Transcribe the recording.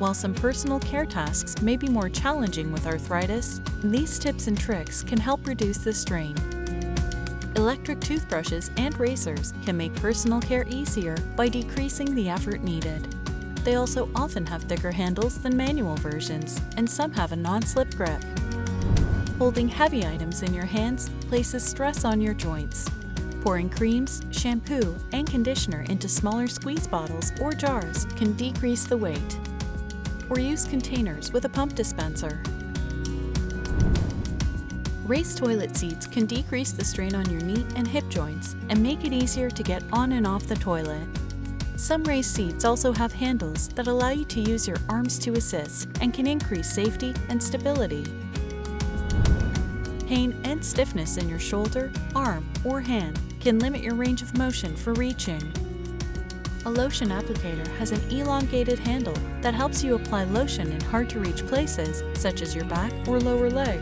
While some personal care tasks may be more challenging with arthritis, these tips and tricks can help reduce the strain. Electric toothbrushes and razors can make personal care easier by decreasing the effort needed. They also often have thicker handles than manual versions, and some have a non-slip grip. Holding heavy items in your hands places stress on your joints. Pouring creams, shampoo, and conditioner into smaller squeeze bottles or jars can decrease the weight. Or use containers with a pump dispenser. Raised toilet seats can decrease the strain on your knee and hip joints and make it easier to get on and off the toilet. Some raised seats also have handles that allow you to use your arms to assist and can increase safety and stability. Pain and stiffness in your shoulder, arm, or hand can limit your range of motion for reaching. A lotion applicator has an elongated handle that helps you apply lotion in hard-to-reach places such as your back or lower leg.